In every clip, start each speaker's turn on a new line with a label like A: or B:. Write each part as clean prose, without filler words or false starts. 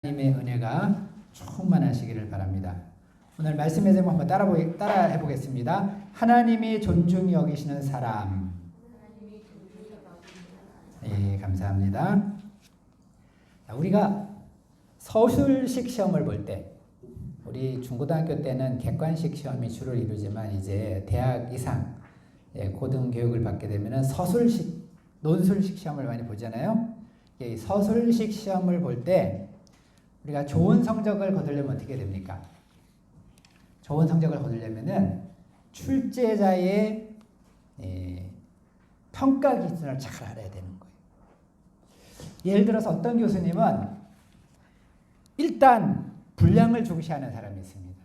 A: 하나님의 은혜가 충만하시기를 바랍니다. 오늘 말씀의 제목 한번 따라 해보겠습니다. 하나님이 존중히 여기시는 사람. 예, 감사합니다. 자, 우리가 서술식 시험을 볼 때, 우리 중고등학교 때는 객관식 시험이 주를 이루지만 이제 대학 이상 고등교육을 받게 되면 서술식, 논술식 시험을 많이 보잖아요. 이 서술식 시험을 볼 때 우리가 좋은 성적을 거두려면 어떻게 됩니까? 좋은 성적을 거두려면은 출제자의 평가 기준을 잘 알아야 되는 거예요. 예를 들어서 어떤 교수님은 일단 분량을 중시하는 사람이 있습니다.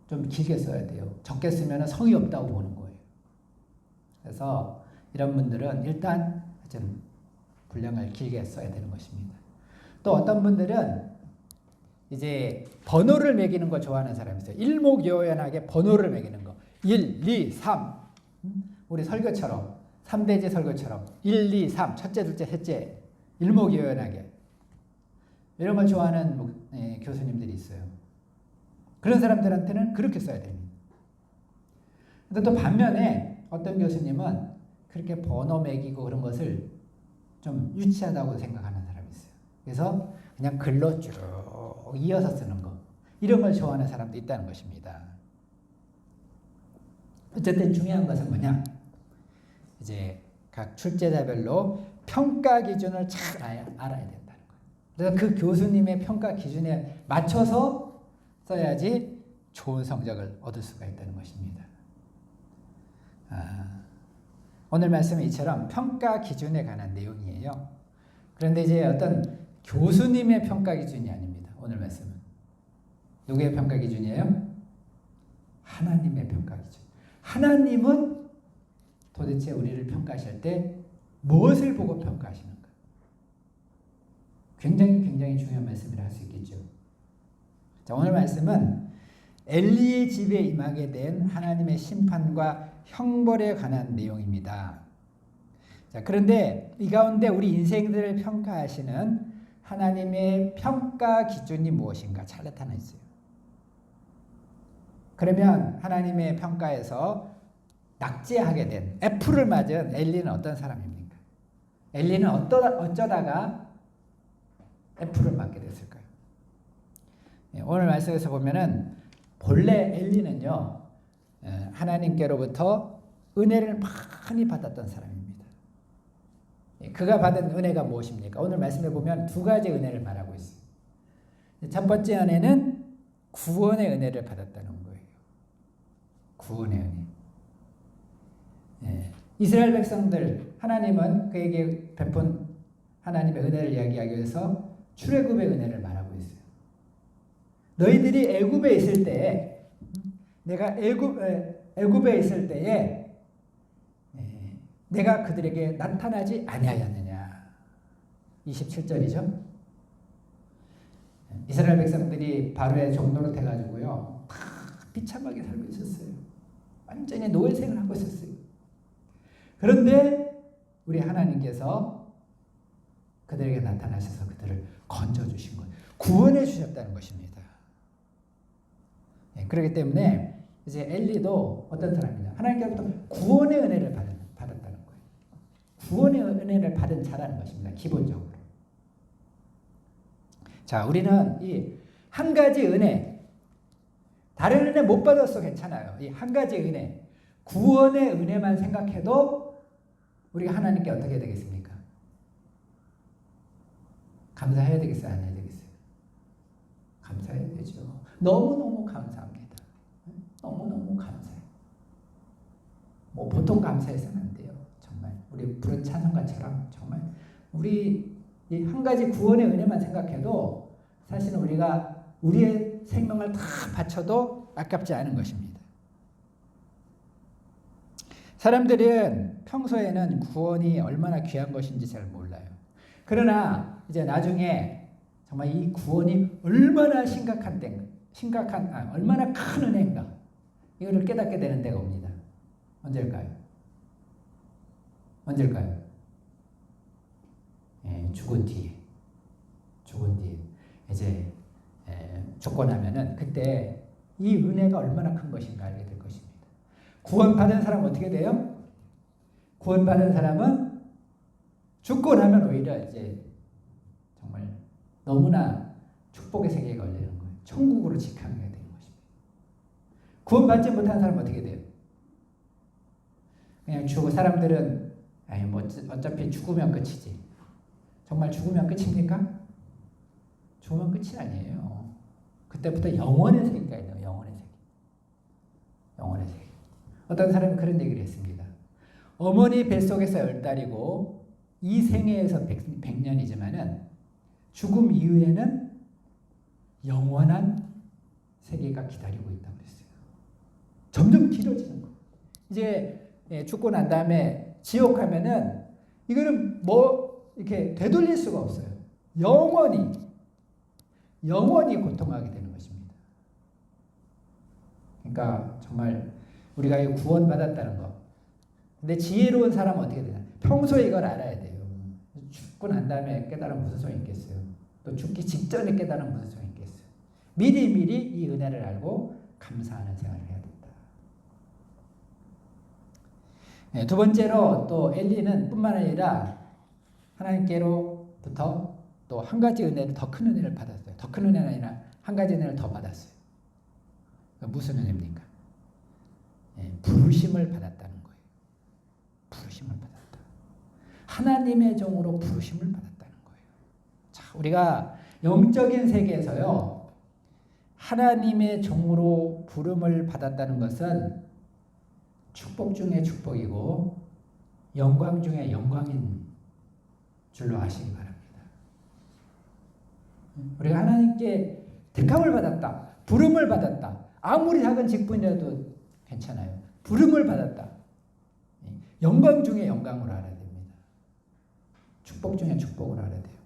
A: 좀 길게 써야 돼요. 적게 쓰면 성의 없다고 보는 거예요. 그래서 이런 분들은 일단 좀 분량을 길게 써야 되는 것입니다. 또 어떤 분들은 이제 번호를 매기는 거 좋아하는 사람이 있어요. 일목요연하게 번호를 매기는 거. 1, 2, 3. 우리 설교처럼 3대제 설교처럼 1, 2, 3 첫째, 둘째, 셋째 일목요연하게 이런 걸 좋아하는 교수님들이 있어요. 그런 사람들한테는 그렇게 써야 됩니다. 근데 또 반면에 어떤 교수님은 그렇게 번호 매기고 그런 것을 좀 유치하다고 생각하는 사람이 있어요. 그래서 그냥 글로 쭉 이어서 쓰는 거, 이런 걸 좋아하는 사람도 있다는 것입니다. 어쨌든 중요한 것은 뭐냐? 이제 각 출제자별로 평가 기준을 잘 알아야 된다는 거예요. 그래서 그 교수님의 평가 기준에 맞춰서 써야지 좋은 성적을 얻을 수가 있다는 것입니다. 오늘 말씀은 이처럼 평가 기준에 관한 내용이에요. 그런데 이제 어떤 교수님의 평가 기준이 아닙니다. 오늘 말씀은. 누구의 평가 기준이에요? 하나님의 평가 기준. 하나님은 도대체 우리를 평가하실 때 무엇을 보고 평가하시는가? 굉장히 중요한 말씀이라 할 수 있겠죠. 자, 오늘 말씀은 엘리의 집에 임하게 된 하나님의 심판과 형벌에 관한 내용입니다. 자, 그런데 이 가운데 우리 인생들을 평가하시는 하나님의 평가 기준이 무엇인가 잘 나타나 있어요. 그러면 하나님의 평가에서 낙제하게 된 F를 맞은 엘리는 어떤 사람입니까? 엘리는 어쩌다가 F를 맞게 됐을까요? 오늘 말씀에서 보면은 본래 엘리는요, 하나님께로부터 은혜를 많이 받았던 사람입니다. 그가 받은 은혜가 무엇입니까? 오늘 말씀에 보면 두 가지 은혜를 말하고 있어요. 첫 번째 은혜는 구원의 은혜를 받았다는 거예요. 구원의 은혜. 이스라엘 백성들, 하나님은 그에게 베푼 하나님의 은혜를 이야기하기 위해서 출애굽의 은혜를 말하고 있어요. 너희들이 애굽에 있을 때에, 내가 애굽에 있을 때에 내가 그들에게 나타나지 아니하였느냐. 27절이죠. 이스라엘 백성들이 바로의 종노릇 해가지고요, 다 비참하게 살고 있었어요. 완전히 노예생을 하고 있었어요. 그런데 우리 하나님께서 그들에게 나타나셔서 그들을 건져주신 것, 구원해 주셨다는 것입니다. 그렇기 때문에 이제 엘리도 어떤 사람이냐, 하나님께로부터 구원의 은혜를 받았다는 거예요. 구원의 은혜를 받은 자라는 것입니다. 기본적으로. 자, 우리는 이 한 가지 은혜, 다른 은혜 못 받았어 괜찮아요. 이 한 가지 은혜, 구원의 은혜만 생각해도 우리가 하나님께 어떻게 되겠습니까? 감사해야 되겠어요? 안 해야 되겠어요? 감사해야 되죠. 너무너무 감사합니다. 너무너무 감사해요. 뭐 보통 감사해서는 안 돼요. 정말 우리 부른 찬송가처럼 정말 우리 이 한 가지 구원의 은혜만 생각해도 사실은 우리가 우리의 생명을 다 바쳐도 아깝지 않은 것입니다. 사람들은 평소에는 구원이 얼마나 귀한 것인지 잘 몰라요. 그러나 이제 나중에 정말 이 구원이 얼마나 얼마나 큰 은혜인가, 이거를 깨닫게 되는 때가 옵니다. 언제일까요? 죽은 뒤에. 죽은 뒤 이제 죽고 나면은 그때 이 은혜가 얼마나 큰 것인가 알게 될 것입니다. 구원받은 사람은 어떻게 돼요? 구원받은 사람은 죽고 나면 오히려 이제 정말 너무나 축복의 세계에 걸리는 거예요. 천국으로 직행하게 되는 것입니다. 구원받지 못한 사람은 어떻게 돼요? 그냥 죽고 사람들은 아니 뭐 어차피 죽으면 끝이지. 정말 죽으면 끝입니까? 죽으면 끝이 아니에요. 그때부터 영원의 세계가 있어요. 영원의 세계. 영원의 세계. 어떤 사람이 그런 얘기를 했습니다. 어머니 뱃속에서 10달이고 이 생애에서 100년이지만은 죽음 이후에는 영원한 세계가 기다리고 있다고 그랬어요. 점점 길어지는 거예요. 이제 죽고 난 다음에 지옥 가면은 이거는 뭐 이렇게 되돌릴 수가 없어요. 영원히 고통하게 되는 것입니다. 그러니까 정말 우리가 구원받았다는 거. 근데 지혜로운 사람은 어떻게 되냐? 평소에 이걸 알아야 돼요. 죽고 난 다음에 깨달으면 무슨 소용이 있겠어요? 또 죽기 직전에 깨달으면 무슨 소용이 있겠어요? 미리 이 은혜를 알고 감사하는 생활을 해야 된다. 네, 두 번째로 또 엘리는 뿐만 아니라 하나님께로부터 또 한 가지 은혜를 더 큰 은혜를 받았어요. 더 큰 은혜는 아니라 한 가지 은혜를 더 받았어요. 무슨 은혜입니까? 부르심을 받았다는 거예요. 부르심을 받았다. 하나님의 종으로 부르심을 받았다는 거예요. 자, 우리가 영적인 세계에서요, 하나님의 종으로 부름을 받았다는 것은 축복 중에 축복이고 영광 중에 영광인 줄로 아시기 바랍니다. 우리가 하나님께 택함을 받았다. 부름을 받았다. 아무리 작은 직분이라도 괜찮아요. 부름을 받았다. 영광 중에 영광으로 알아야 됩니다. 축복 중에 축복을 알아야 돼요.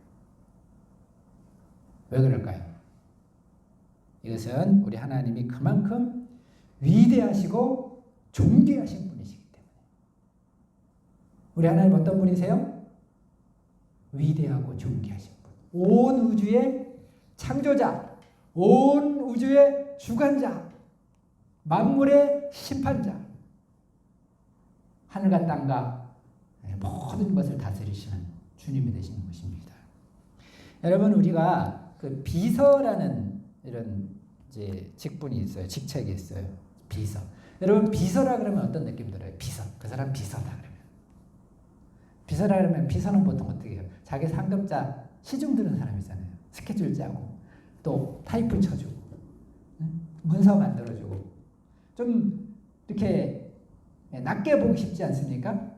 A: 왜 그럴까요? 이것은 우리 하나님이 그만큼 위대하시고 존귀하신 분이시기 때문에. 우리 하나님 어떤 분이세요? 위대하고 존귀하신 분. 온 우주의 창조자, 온 우주의 주관자, 만물의 심판자, 하늘과 땅과 모든 것을 다스리시는 주님이 되시는 것입니다. 여러분, 우리가 그 비서라는 이런 이제 직분이 있어요. 직책이 있어요. 비서. 여러분, 비서라 그러면 어떤 느낌 들어요? 비서. 그 사람 비서다 그러면. 비서라 그러면 비서는 보통 어떻게 해요? 자기 상급자 시중 드는 사람 있잖아요. 스케줄 짜고 또 타이ፕ 쳐주고 문서 만들어주고 좀 이렇게 낮게 보기 쉽지 않습니까?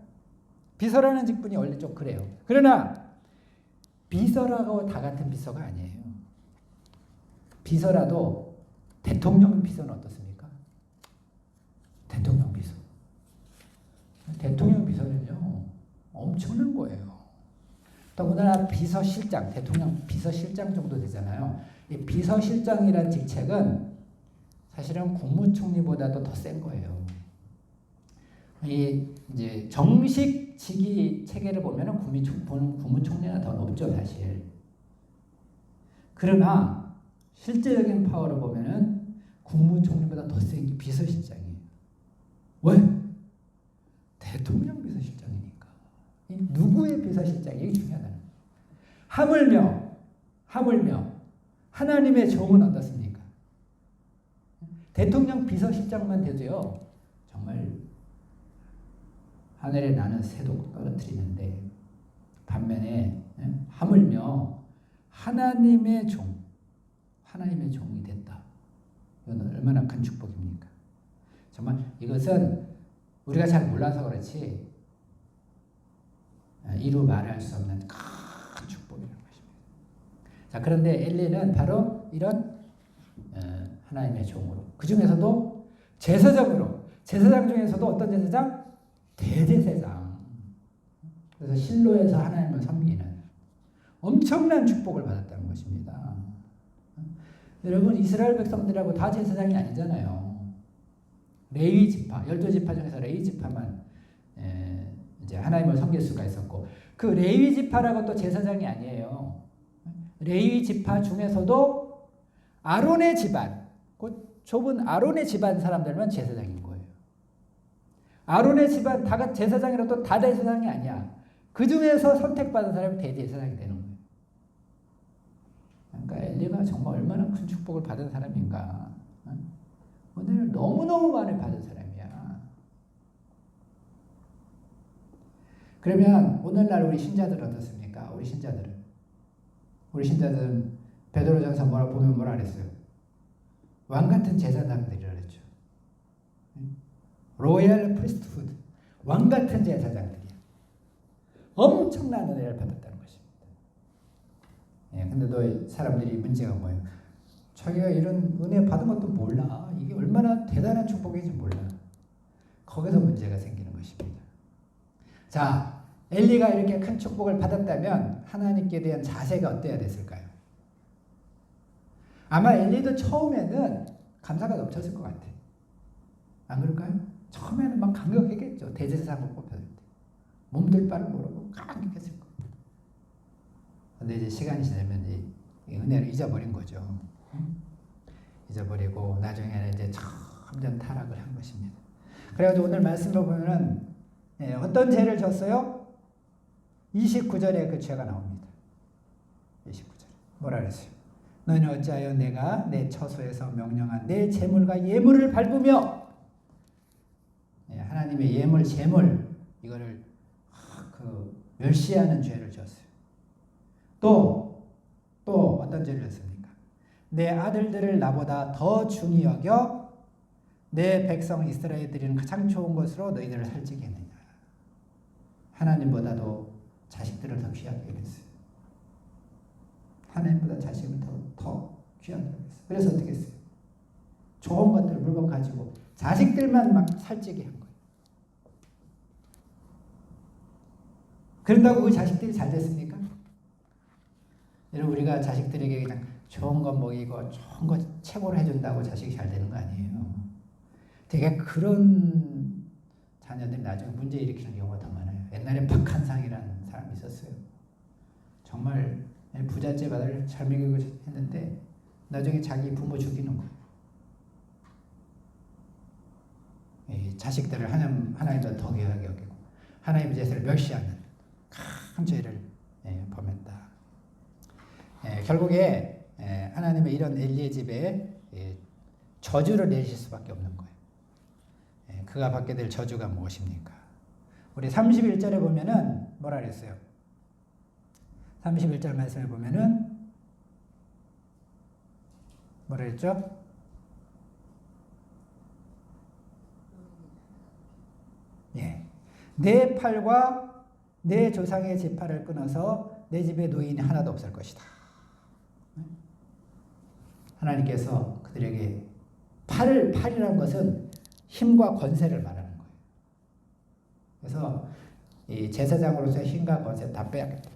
A: 비서라는 직분이 원래 좀 그래요. 그러나 비서라고 다 같은 비서가 아니에요. 비서라도 대통령 비서는 어떻습니까? 대통령 비서. 대통령 비서는요, 엄청난 거예요. 더군다나 비서실장, 대통령 비서실장 정도 되잖아요. 이 비서실장이라는 직책은 사실은 국무총리보다도 더 센 거예요. 이 이제 정식 직위 체계를 보면은 국무총리가 더 높죠, 사실. 그러나 실제적인 파워를 보면은 국무총리보다 더 센 게 비서실장이에요. 왜? 대통령 비서실장이니까. 누구의 비서실장이 이게 중요하다는 거예요. 하물며 하나님의 종은 어떻습니까? 대통령 비서실장만 돼도요, 정말 하늘에 나는 새도 떨어뜨리는데, 반면에 하물며 하나님의 종이 됐다. 이건 얼마나 큰 축복입니까? 정말 이것은 우리가 잘 몰라서 그렇지 이루 말할 수 없는 큰 축복이라는 것입니다. 자, 그런데 엘리는 바로 이런 하나님의 종으로, 그 중에서도 제사장으로, 제사장 중에서도 어떤 제사장? 대제사장. 그래서 실로에서 하나님을 섬기는 엄청난 축복을 받았다는 것입니다. 여러분, 이스라엘 백성들하고 다 제사장이 아니잖아요. 레위 지파, 12지파 중에서 레위 지파만 이제 하나님을 섬길 수가 있었고, 그 레위 지파라고 또 제사장이 아니에요. 레위 지파 중에서도 아론의 집안, 그 좁은 아론의 집안 사람들만 제사장인 거예요. 아론의 집안 다 제사장이라도 다 제사장이 아니야. 그 중에서 선택받은 사람이 대제사장이 되는 거예요. 그러니까 엘리가 정말 얼마나 큰 축복을 받은 사람인가. 오늘 너무너무 많이 받은 사람이야. 그러면 오늘날 우리 신자들은 어떻습니까? 우리 신자들은 베드로전서 보면 뭐라 그랬어요? 왕 같은 제사장들이라 그랬죠. 로얄 프리스트후드, 왕 같은 제사장들이야. 엄청난 은혜를 받았다는 것입니다. 예, 근데 너 사람들이 문제가 뭐예요? 자기가 이런 은혜 받은 것도 몰라. 이게 얼마나 대단한 축복인지 몰라. 거기서 문제가 생기는 것입니다. 자, 엘리가 이렇게 큰 축복을 받았다면 하나님께 대한 자세가 어때야 됐을까요? 아마 엘리도 처음에는 감사가 넘쳤을 것 같아요. 안 그럴까요? 처음에는 막 감격했겠죠. 대제사장으로 뽑혔을 때. 몸둘 바를 모르고 감격했을 거예요. 근데 이제 시간이 지나면 이 은혜를 잊어버린 거죠. 잊어버리고 나중에는 이제 점점 타락을 한 것입니다. 그래가지고 오늘 말씀을 보면은 어떤 죄를 졌어요? 29절에 그 죄가 나옵니다. 29절에 뭐라 그랬어요? 너희는 어찌하여 내가 내 처소에서 명령한 내 재물과 예물을 밟으며, 하나님의 예물, 재물 이거를 멸시하는 죄를 졌어요. 또 어떤 죄를 졌습니까? 내 아들들을 나보다 더 중히 여겨 내 백성 이스라엘들은 가장 좋은 것으로 너희들을 살찌게 했느냐. 하나님보다도 자식들을 더 귀하게 했어요. 하나님보다 자식을 더 귀하게 했어요. 그래서 어떻게 했어요? 좋은 것들, 물건 가지고 자식들만 막 살찌게 한 거예요. 그런다고 그 자식들이 잘 됐습니까? 여러분, 우리가 자식들에게 그냥 좋은 거 먹이고 좋은 거 최고로 해준다고 자식이 잘 되는 거 아니에요. 되게 그런 자녀들이 나중에 문제 일으키는 경우가 더 많아요. 옛날에 박한상이라는 사람이 있었어요. 정말 부잣집 아들을 잘 먹이고 했는데 나중에 자기 부모 죽이는 거예요. 자식들을 하나님보다 더 귀하게 여기고 하나님의 제사를 멸시하는 큰 죄를 범했다. 결국에 하나님의 이런 엘리의 집에 저주를 내리실 수밖에 없는 거예요. 그가 받게 될 저주가 무엇입니까? 우리 31절에 보면은 뭐라 그랬어요? 31절 말씀을 보면은 뭐라 그랬죠? 내 팔과 내 조상의 지팔을 끊어서 내 집에 노인이 하나도 없을 것이다. 하나님께서 그들에게 팔이라는 것은 힘과 권세를 말하는 거예요. 그래서 이 제사장으로서의 힘과 권세 다 빼앗겠다.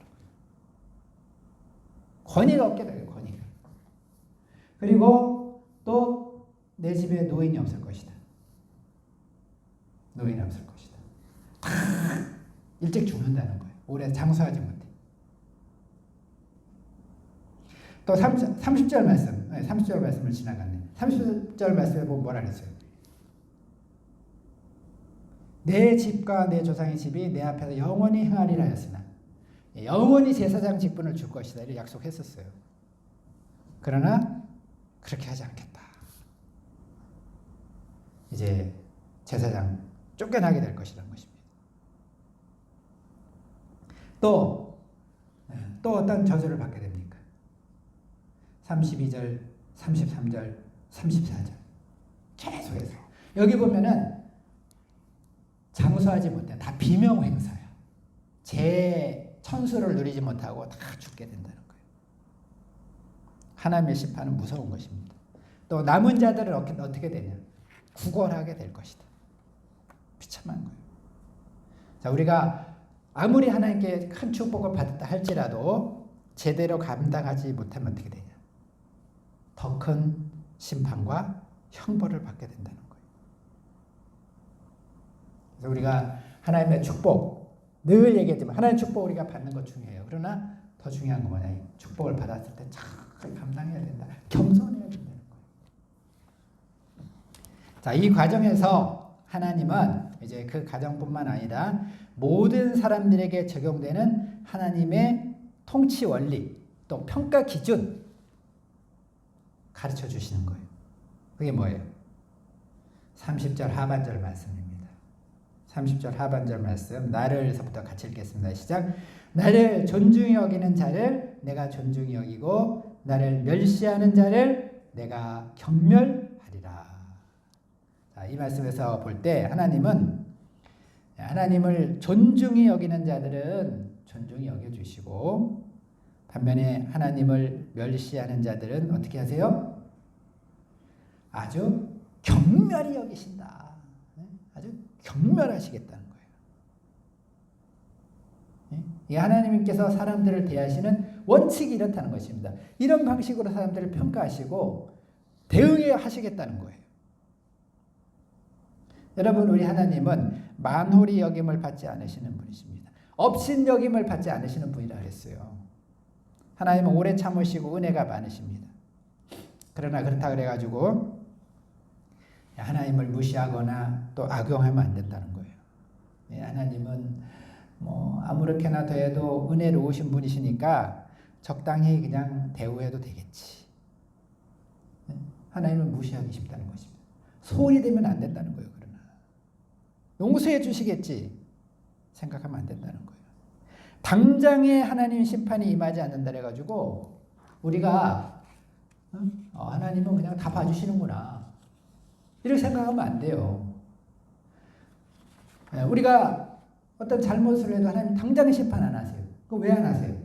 A: 권위가 없게 되요, 권위가. 그리고 또 내 집에 노인이 없을 것이다. 노인이 없을 것이다. 일찍 죽는다는 거예요. 오래 장수하지 못해. 또 30절 말씀, 30절 말씀을 지나갔네. 30절 말씀에 보면 뭐라 그랬어요? 내 집과 내 조상의 집이 내 앞에서 영원히 행하리라 하였으나 영원히 제사장 직분을 줄 것이다. 이렇게 약속했었어요. 그러나 그렇게 하지 않겠다. 이제 제사장 쫓겨나게 될 것이라는 것입니다. 또 어떤 저주를 받게 됩니까? 32절, 33절, 34절 계속해서 여기 보면은 장수하지 못해. 다 비명 행사야. 제 천수를 누리지 못하고 다 죽게 된다는 거예요. 하나님의 심판은 무서운 것입니다. 또 남은 자들은 어떻게 되냐? 구걸하게 될 것이다. 비참한 거예요. 자, 우리가 아무리 하나님께 큰 축복을 받았다 할지라도 제대로 감당하지 못하면 어떻게 되냐? 더 큰 심판과 형벌을 받게 된다는 거예요. 그래서 우리가 하나님의 축복, 늘 얘기했지만 하나님의 축복 우리가 받는 것 중요해요. 그러나 더 중요한 건 뭐냐? 축복을 받았을 때 잘 감당해야 된다. 겸손해야 된다는 거예요. 자, 이 과정에서 하나님은 이제 그 가정뿐만 아니라 모든 사람들에게 적용되는 하나님의 통치 원리, 또 평가 기준 가르쳐 주시는 거예요. 그게 뭐예요? 30절 하반절 말씀입니다. 30절 하반절 말씀, 나를서부터 같이 읽겠습니다. 시작. 나를 존중히 여기는 자를 내가 존중히 여기고 나를 멸시하는 자를 내가 경멸하리라. 자, 이 말씀에서 볼 때 하나님을 존중히 여기는 자들은 존중히 여겨주시고, 반면에 하나님을 멸시하는 자들은 어떻게 하세요? 아주 경멸히 여기신다. 아주 경멸하시겠다는 거예요. 이 하나님께서 사람들을 대하시는 원칙이 이렇다는 것입니다. 이런 방식으로 사람들을 평가하시고 대응하시겠다는 거예요. 여러분, 우리 하나님은 만홀히 여김을 받지 않으시는 분이십니다. 업신여김을 받지 않으시는 분이라 그랬어요. 하나님은 오래 참으시고 은혜가 많으십니다. 그러나 그렇다 그래가지고 하나님을 무시하거나 또 악용하면 안 된다는 거예요. 하나님은 뭐 아무렇게나 돼도 은혜로우신 분이시니까 적당히 그냥 대우해도 되겠지. 하나님을 무시하기 쉽다는 것입니다. 소홀히 되면 안 된다는 거예요. 그러나 용서해 주시겠지 생각하면 안 된다는 거예요. 당장에 하나님 심판이 임하지 않는다 해가지고 우리가 하나님은 그냥 다 봐주시는구나 이렇게 생각하면 안 돼요. 우리가 어떤 잘못을 해도 하나님 당장 심판 안 하세요. 그거 왜 안 하세요?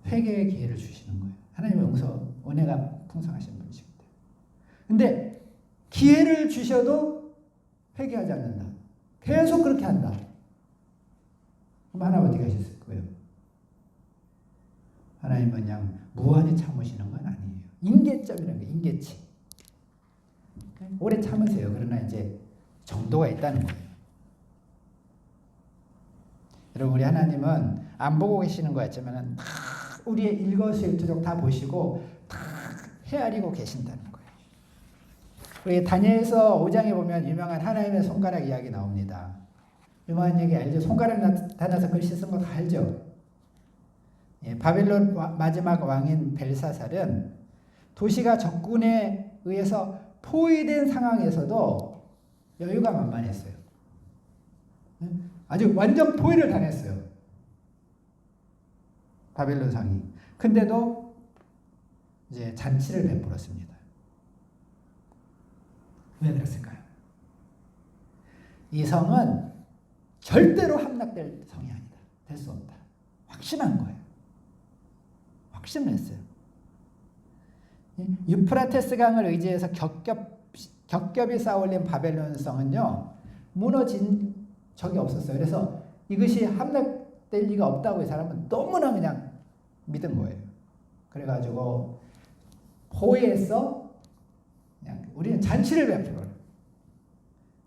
A: 회개의 기회를 주시는 거예요. 하나님의 용서, 은혜가 풍성하신 분이십니다. 근데 기회를 주셔도 회개하지 않는다. 계속 그렇게 한다. 그럼 하나님 어떻게 하셨을 거예요? 하나님은 그냥 무한히 참으시는 건 아니에요. 임계점이라는 거예요. 임계치. 오래 참으세요. 그러나 이제 정도가 있다는 거예요. 여러분, 우리 하나님은 안 보고 계시는 것 같지만 다 우리의 일거수일투족 다 보시고 다 헤아리고 계신다는 거예요. 우리 다니엘서 5장에 보면 유명한 하나님의 손가락 이야기 나옵니다. 유명한 얘기 알죠? 손가락 나타나서 글씨 쓴 거 다 알죠? 바벨론 마지막 왕인 벨사살은 도시가 적군에 의해서 포위된 상황에서도 여유가 만만했어요. 아주 완전 포위를 당했어요. 바벨론 상이. 근데도 이제 잔치를 베풀었습니다. 왜 그랬을까요? 이 성은 절대로 함락될 성이 아니다. 될 수 없다. 확신한 거예요. 확신을 했어요. 유프라테스 강을 의지해서 겹겹이 쌓아올린 바벨론 성은요, 무너진 적이 없었어요. 그래서 이것이 함락될 리가 없다고 이 사람은 너무나 그냥 믿은 거예요. 그래가지고 포위해서 그냥 우리는 잔치를 베풀어요.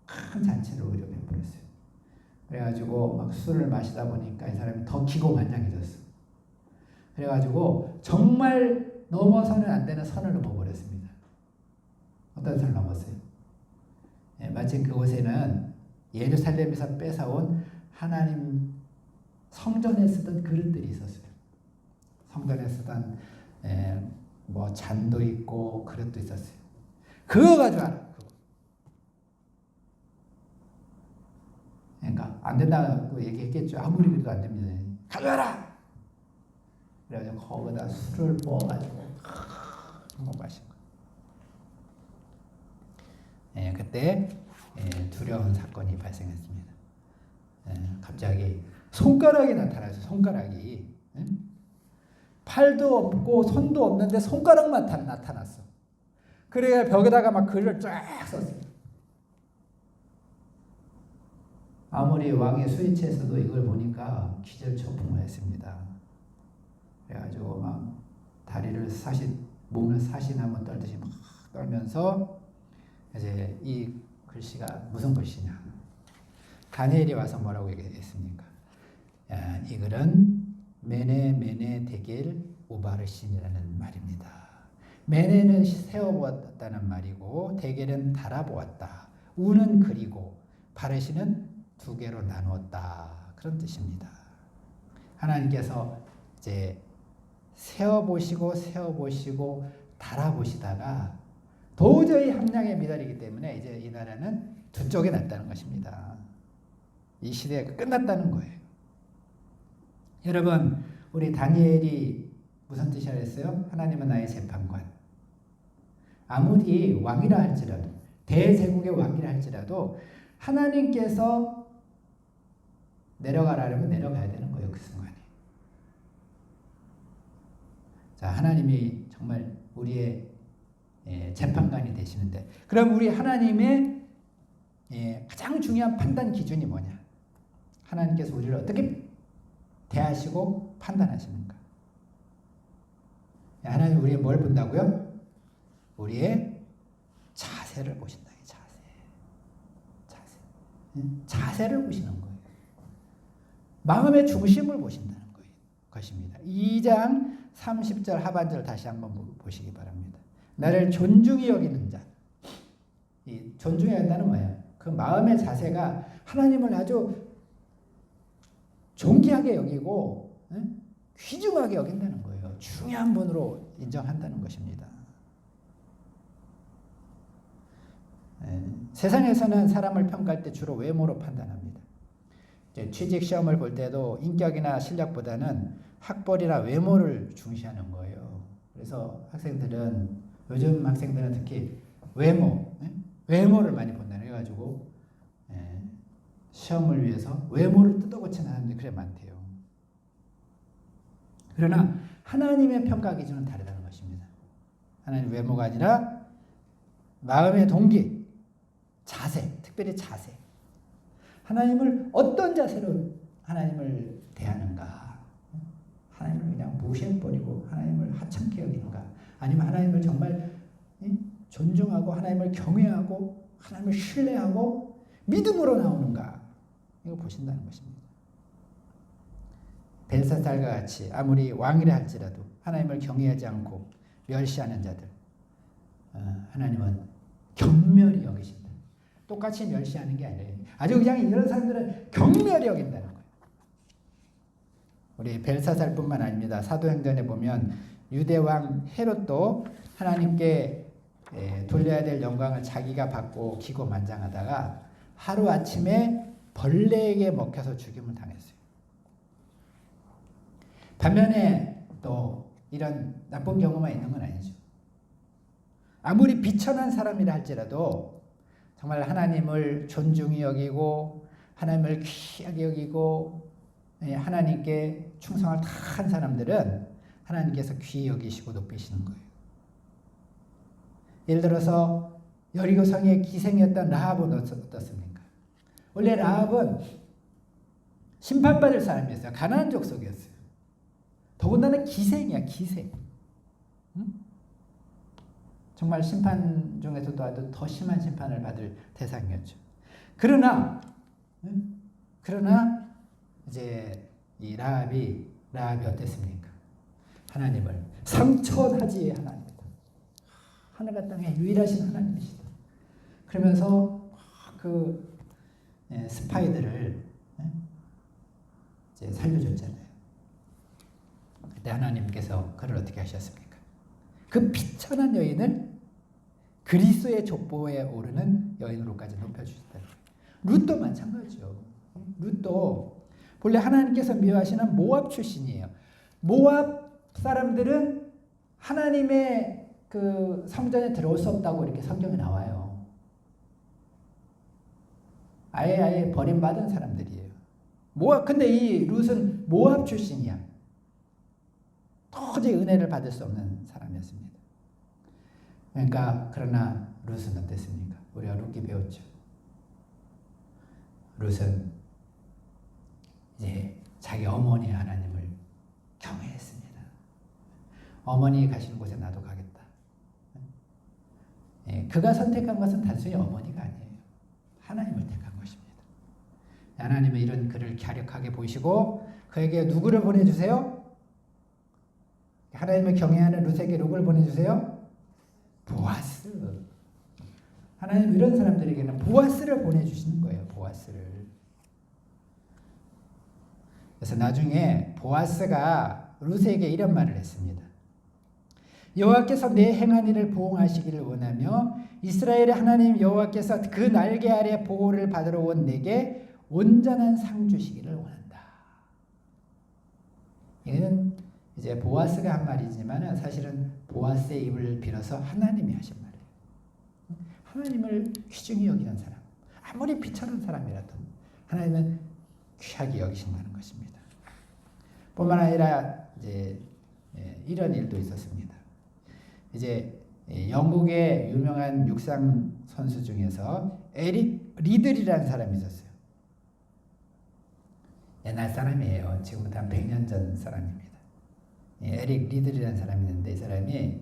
A: 큰 잔치를 오히려 베풀었어요. 그래가지고 막 술을 마시다 보니까 이 사람이 더 기고만장해졌어. 그래가지고 정말 넘어서는 안 되는 선을 넘어버렸습니다. 어떤 선을 넘었어요? 마침 그곳에는 예루살렘에서 뺏어온 하나님 성전에 쓰던 그릇들이 있었어요. 성전에 쓰던 뭐 잔도 있고 그릇도 있었어요. 그거 가져와라. 그러니까 안 된다고 얘기했겠죠. 아무리 그래도 안 됩니다. 가져와라. 그래가지고 거기다 술을 부어가지고 한번 마신 거예요. 그때 두려운 사건이 발생했습니다. 갑자기 손가락이 나타났어요. 손가락이. 팔도 없고 손도 없는데 손가락만 나타났어. 그래야 벽에다가 막 글을 쫙 썼어요. 아무리 왕의 스위치에서도 이걸 보니까 기절초풍을 했습니다. 그래가지고 막 다리를 몸을 사시나무 떨듯이 막 떨면서 이제 이 글씨가 무슨 글씨냐. 다니엘이 와서 뭐라고 얘기했습니까? 이 글은 메네 데겔 우바르신이라는 말입니다. 메네는 세워보았다는 말이고 데겔은 달아보았다. 우는 그리고 바르신은 두 개로 나누었다. 그런 뜻입니다. 하나님께서 이제 세워보시고 달아보시다가 도저히 함량에 미달이기 때문에 이제 이 나라는 두 쪽에 났다는 것입니다. 이 시대가 끝났다는 거예요. 여러분, 우리 다니엘이 무슨 뜻이라 했어요? 하나님은 나의 재판관. 아무리 왕이라 할지라도, 대제국의 왕이라 할지라도 하나님께서 내려가라면 내려가야 되는 거예요. 그 순간에. 자, 하나님이 정말 우리의 재판관이 되시는데, 그럼 우리 하나님의 가장 중요한 판단 기준이 뭐냐? 하나님께서 우리를 어떻게 대하시고 판단하시는가? 하나님 우리의 뭘 본다고요? 우리의 자세를 보신다. 자세를 보시는 거예요. 마음의 중심을 보신다는 것입니다. 2장 30절 하반절 다시 한번 보시기 바랍니다. 나를 존중히 여기는 자. 이 존중히 여긴다는 뭐예요? 그 마음의 자세가 하나님을 아주 존귀하게 여기고 귀중하게 여긴다는 거예요. 중요한 분으로 인정한다는 것입니다. 세상에서는 사람을 평가할 때 주로 외모로 판단합니다. 취직 시험을 볼 때도 인격이나 실력보다는 학벌이나 외모를 중시하는 거예요. 그래서 요즘 학생들은 특히 외모를 많이 본다 해가지고 시험을 위해서 외모를 뜯어고치는 사람들이 그래 많대요. 그러나 하나님의 평가 기준은 다르다는 것입니다. 하나님 외모가 아니라 마음의 동기, 자세, 특별히 자세. 하나님을 어떤 자세로 하나님을 대하는가? 하나님을 그냥 무시해버리고 하나님을 하찮게 여기는가? 아니면 하나님을 정말 존중하고 하나님을 경외하고 하나님을 신뢰하고 믿음으로 나오는가? 이거 보신다는 것입니다. 벨사살과 같이 아무리 왕이라 할지라도 하나님을 경외하지 않고 멸시하는 자들, 하나님은 경멸히 여기신다. 똑같이 멸시하는 게 아니라 아주 그냥 이런 사람들은 경멸히 여긴다는 거예요. 우리 벨사살뿐만 아닙니다. 사도행전에 보면 유대왕 헤롯도 하나님께 돌려야 될 영광을 자기가 받고 기고만장하다가 하루아침에 벌레에게 먹혀서 죽임을 당했어요. 반면에 또 이런 나쁜 경우만 있는 건 아니죠. 아무리 비천한 사람이라 할지라도 정말 하나님을 존중히 여기고 하나님을 귀하게 여기고 하나님께 충성을 다 한 사람들은 하나님께서 귀히 여기시고 높이시는 거예요. 예를 들어서 여리고 성의 기생이었던 라합은 어떻습니까? 원래 라합은 심판받을 사람이었어요. 가나안 족속이었어요. 더군다나 기생이야, 기생. 정말 심판 중에서도 아주 더 심한 심판을 받을 대상이었죠. 그러나 이제 이 라합이 어땠습니까? 하나님을 상천하지의 하나님이다. 하늘과 땅에 유일하신 하나님이시다. 그러면서 그 스파이들을 이제 살려줬잖아요. 그때 하나님께서 그를 어떻게 하셨습니까? 그 비천한 여인을 그리스도의 족보에 오르는 여인으로까지 높여주셨다. 룻도 마찬가지죠. 룻도 본래 하나님께서 미워하시는 모압 출신이에요. 모압 사람들은 하나님의 그 성전에 들어올 수 없다고 이렇게 성경에 나와요. 아예 버림받은 사람들이에요. 근데 이 룻은 모압 출신이야. 도저히 은혜를 받을 수 없는 사람이었습니다. 그러나 룻은 어땠습니까? 우리가 룻기 배웠죠. 룻은 이제 자기 어머니의 하나님을 경외했습니다. 어머니 가시는 곳에 나도 가겠다. 그가 선택한 것은 단순히 어머니가 아니에요. 하나님을 택한 것입니다. 하나님은 이런 그를 갸륵하게 보시고 그에게 누구를 보내주세요? 하나님을 경외하는 룻에게 누굴 보내주세요? 보아스. 하나님 이런 사람들에게는 보아스를 보내주시는 거예요. 보아스를. 그래서 나중에 보아스가 룻에게 이런 말을 했습니다. 여호와께서 내 행한 일을 보응하시기를 원하며 이스라엘의 하나님 여호와께서 그 날개 아래 보호를 받으러 온 내게 온전한 상 주시기를 원한다. 이는 이제 보아스가 한 말이지만 사실은 보아스의 입을 빌어서 하나님이 하신 말이에요. 하나님을 귀중히 여기는 사람, 아무리 비천한 사람이라도 하나님은 귀하게 여기신다는 것입니다. 뿐만 아니라 이제 이런 일도 있었습니다. 이제 영국의 유명한 육상 선수 중에서 에릭 리들이라는 사람이 있었어요. 옛날 사람이에요. 지금부터 한 100년 전 사람입니다. 에릭 리들이라는 사람이 있는데 이 사람이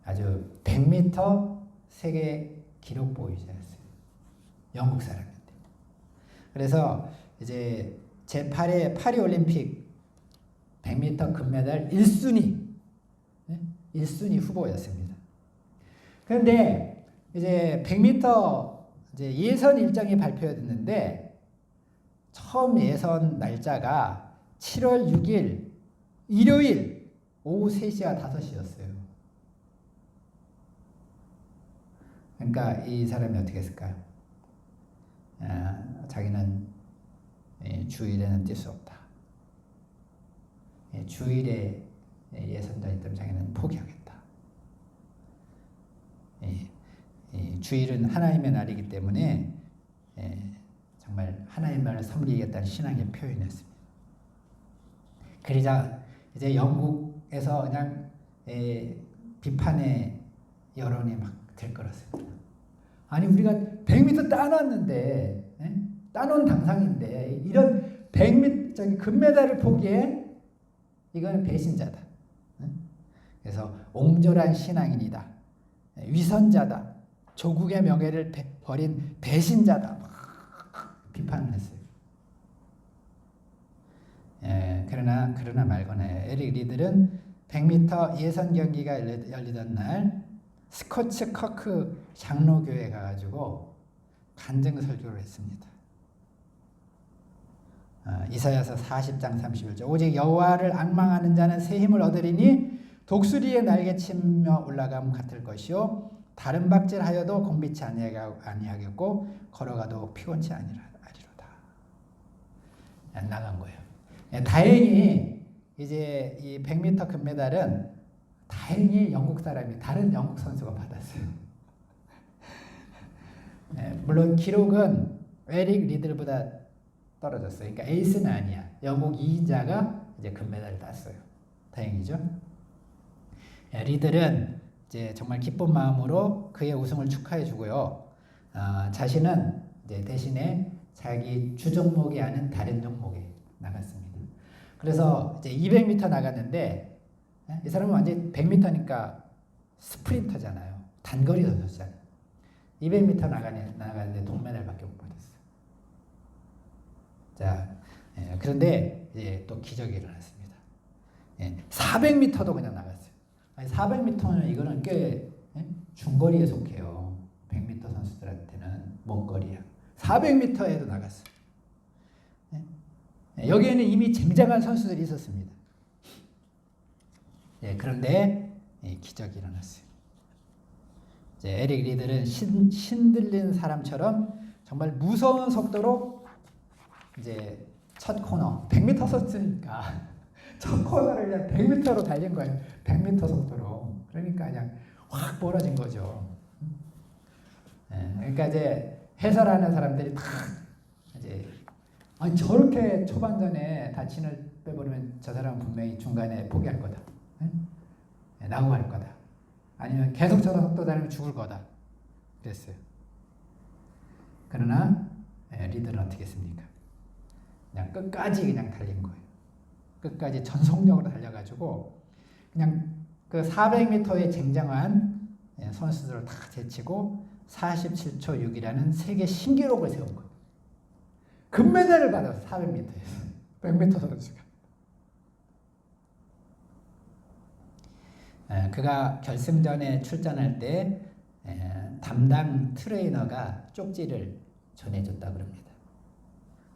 A: 아주 100m 세계 기록 보유자였어요. 영국 사람인데. 그래서 이제 제8회 파리올림픽 100m 금메달 1순위 1순위 후보였습니다. 그런데 이제 100m 이제 예선 일정이 발표됐는데 처음 예선 날짜가 7월 6일 일요일 오후 3시와 5시였어요. 그러니까 이 사람이 어떻게 했을까요? 자기는 주일에는 뛸 수 없다. 주일에 예선전이 때문에 자기는 포기하겠다. 주일은 하나님의 날이기 때문에 정말 하나님만을 섬기겠다는 신앙의 표현이었습니다. 그러자 이제 영국에서 그냥 비판의 여론이 막 들끓었습니다. 아니 우리가 100m 따놨는데 따놓은 당상인데 이런 100m 저기 금메달을 포기해? 이거는 배신자다. 그래서 옹졸한 신앙인이다. 위선자다. 조국의 명예를 버린 배신자다. 비판을 했어요. 그러나 말거나 에릭 리들은 100m 예선 경기가 열리던 날 스코츠 커크 장로교회에 가가지고 간증 설교를 했습니다. 이사야서 40장 31절 오직 여호와를 앙망하는 자는 새 힘을 얻으리니 독수리의 날개치며 올라감 같을 것이요 다른 박질하여도 공비치 아니하겠고 걸어가도 피곤치 아니리로다. 안 나간 거예요. 다행히 이제 이 100m 금메달은 다행히 영국 사람이 다른 영국 선수가 받았어요. 물론 기록은 에릭 리들보다 떨어졌어요. 그러니까 에이스는 아니야. 영국 2인자가 이제 금메달을 땄어요. 다행이죠. 리들은 이제 정말 기쁜 마음으로 그의 우승을 축하해 주고요. 자신은 이제 대신에 자기 주 종목이 아닌 다른 종목에 나갔습니다. 그래서 이제 200m 나갔는데 이 사람은 완전히 100m니까 스프린터잖아요. 단거리 선수잖아요. 200m 나가는데 동메달밖에 못 받았어요. 자, 그런데 이제 또 기적이 일어났습니다. 400m도 그냥 나갔어요. 400m는 이거는 꽤 중거리에 속해요. 100m 선수들한테는 먼 거리야. 400m에도 나갔어요. 여기에는 이미 쟁쟁한 선수들이 있었습니다. 그런데 기적이 일어났어요. 이제 에릭 리들은 신들린 사람처럼 정말 무서운 속도로 이제 첫 코너 100m 선수니까 첫 코너를 그냥 100m로 달린 거예요. 100m 속도로. 그러니까 그냥 확 벌어진 거죠. 그러니까 이제 해설하는 사람들이 다 이제 아니 저렇게 초반전에 다 진을 빼버리면 저 사람은 분명히 중간에 포기할 거다. 나고 갈 거다. 아니면 계속 저 속도 달리면 죽을 거다. 그랬어요. 그러나 리들은 어떻게 했습니까? 그냥 끝까지 그냥 달린 거예요. 끝까지 전속력으로 달려가지고 그냥 그 400m의 쟁쟁한 선수들을 다 제치고 47초 6이라는 세계 신기록을 세운 거예요. 금메달을 받았어요. 400m에서 100m 선수가. 그가 결승전에 출전할 때 담당 트레이너가 쪽지를 전해줬다 그럽니다.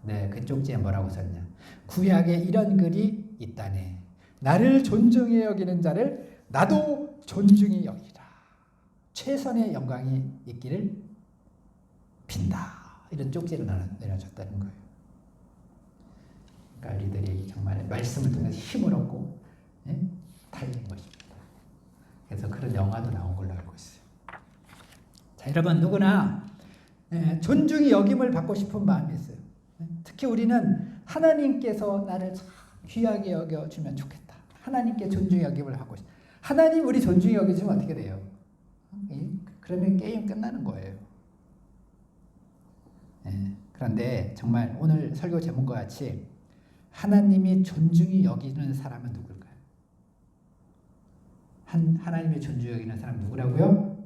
A: 네, 그 쪽지에 뭐라고 썼냐? 구약에 이런 글이 있다네. 나를 존중히 여기는 자를 나도 존중히 여기라. 최선의 영광이 있기를 빈다. 이런 쪽지를 내려줬다는 거예요. 그러니까 우리들이 정말 말씀을 통해서 힘을 얻고 달린 것입니다. 그래서 그런 영화도 나온 걸로 알고 있어요. 자, 여러분 누구나 존중이 여김을 받고 싶은 마음이 있어요. 특히 우리는 하나님께서 나를 참 귀하게 여겨주면 좋겠다. 하나님께 존중이 여김을 하고 싶다. 하나님 우리 존중이 여겨주면 어떻게 돼요? 그러면 게임 끝나는 거예요. 그런데 정말 오늘 설교 제목과 같이 하나님이 존중이 여기는 사람은 누굴까요? 하나님의 존중이 여기는 사람 누구라고요?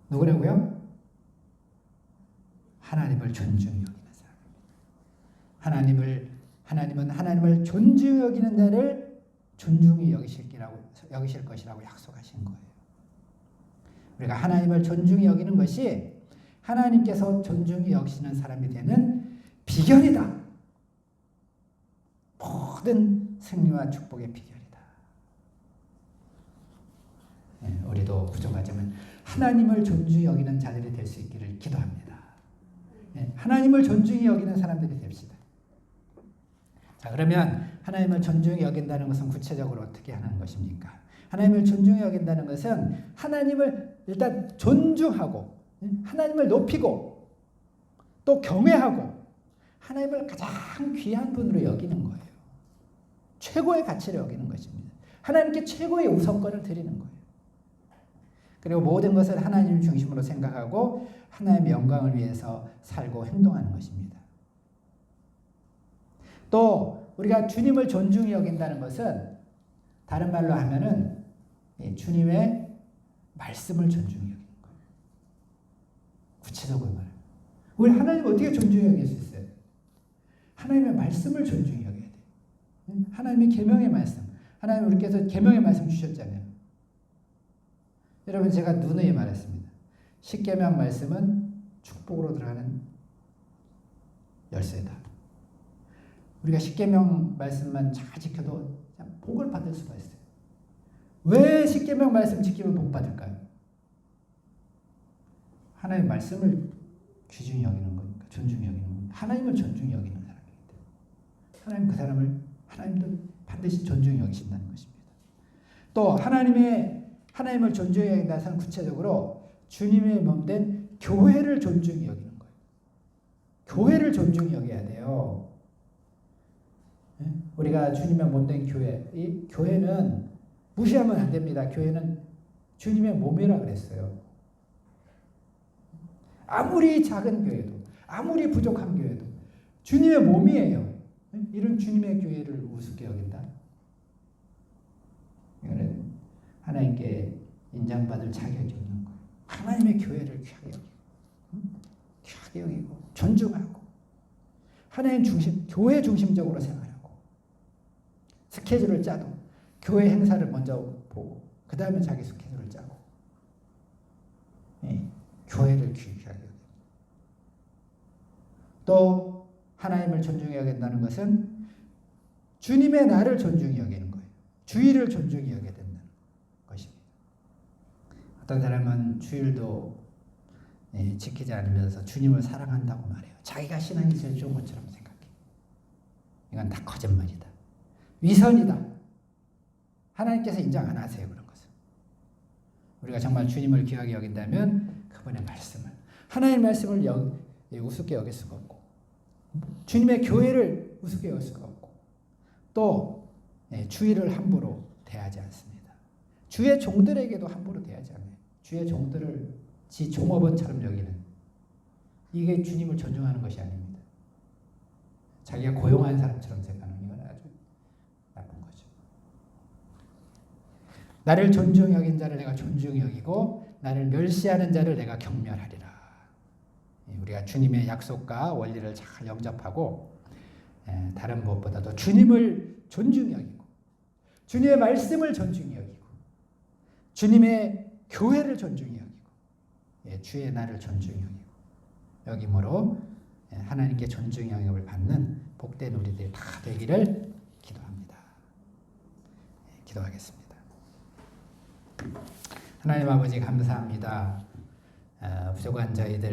A: 누구라고요? 하나님을 존중히 여기는 사람입니다. 하나님은 하나님을 존중히 여기는 자를 존중히 여기실 것이라고 약속하신 거예요. 우리가 하나님을 존중히 여기는 것이 하나님께서 존중히 여기시는 사람이 되는 비결이다. 모든 승리와 축복의 비결이다. 우리도 부족하지만 하나님을 존중히 여기는 자들이 될 수 있기를 기도합니다. 하나님을 존중히 여기는 사람들이 됩시다. 자, 그러면 하나님을 존중히 여긴다는 것은 구체적으로 어떻게 하는 것입니까? 하나님을 존중히 여긴다는 것은 하나님을 일단 존중하고 하나님을 높이고 또 경외하고 하나님을 가장 귀한 분으로 여기는 거예요. 최고의 가치를 여기는 것입니다. 하나님께 최고의 우선권을 드리는 거예요. 그리고 모든 것을 하나님 중심으로 생각하고 하나님의 영광을 위해서 살고 행동하는 것입니다. 또 우리가 주님을 존중히 여긴다는 것은 다른 말로 하면은 주님의 말씀을 존중히 여기는 거예요. 구체적으로 말해요. 우리 하나님 어떻게 존중히 여길 수 있어요? 하나님의 말씀을 존중히 여겨야 돼요. 하나님의 계명의 말씀. 하나님 우리께서 계명의 말씀 주셨잖아요. 여러분 제가 누누이 말했습니다. 십계명 말씀은 축복으로 들어가는 열쇠다. 우리가 십계명 말씀만 잘 지켜도 복을 받을 수가 있어요. 왜 십계명 말씀 지키면 복 받을까요? 하나님의 말씀을 귀중히 여기는 거니까, 존중히 여기는 거니까. 하나님을 존중히 여기는 사람이기 때문에 하나님 그 사람을 하나님도 반드시 존중히 여기신다는 것입니다. 또 하나님을 존중히 여긴다는 사람 구체적으로 주님의 몸된 교회를 존중히 여기는 거예요. 교회를 존중히 여겨야 돼요. 우리가 주님의 몸된 교회, 이 교회는 무시하면 안 됩니다. 교회는 주님의 몸이라 그랬어요. 아무리 작은 교회도, 아무리 부족한 교회도 주님의 몸이에요. 이런 주님의 교회를 우습게 여긴다. 이거는 하나님께 인정받을 자격이 없는 거예요. 하나님의 교회를 귀하게 여기고 존중하고 하나님 중심, 교회 중심적으로 생활하고 스케줄을 짜도 교회 행사를 먼저 보고 그 다음에 자기 스케줄을 짜고 교회를 귀하게 여기고 또 하나님을 존중히 여긴다는 것은 주님의 나를 존중히 여기는 거예요. 주일을 존중히 여겨야 된다는 것입니다. 어떤 사람은 주일도 지키지 않으면서 주님을 사랑한다고 말해요. 자기가 신앙이 제일 좋은 것처럼 생각해. 이건 다 거짓말이다. 위선이다. 하나님께서 인정 안 하세요. 그런 것은. 우리가 정말 주님을 귀하게 여긴다면 그분의 말씀을, 하나님의 말씀을 우습게 여길 수가 없고 주님의 교회를 우습게 여길 수가 없고 또 주일을 함부로 대하지 않습니다. 주의 종들에게도 함부로 대하지 않아요. 주의 종들을 지 종업원처럼 여기는, 이게 주님을 존중하는 것이 아닙니다. 자기가 고용한 사람처럼 생각하는, 이건 아주 나쁜 거죠. 나를 존중히 여긴 자를 내가 존중히 여기고 나를 멸시하는 자를 내가 경멸하리라. 우리가 주님의 약속과 원리를 잘 영접하고 다른 무엇보다도 주님을 존중히 여기고 주님의 말씀을 존중히 여기고 주님의 교회를 존중히 여기고 주의 날을 존중히 여김으로 하나님께 존중 영역을 받는 복된 우리들 다 되기를 기도합니다. 기도하겠습니다. 하나님 아버지 감사합니다. 부족한 저희들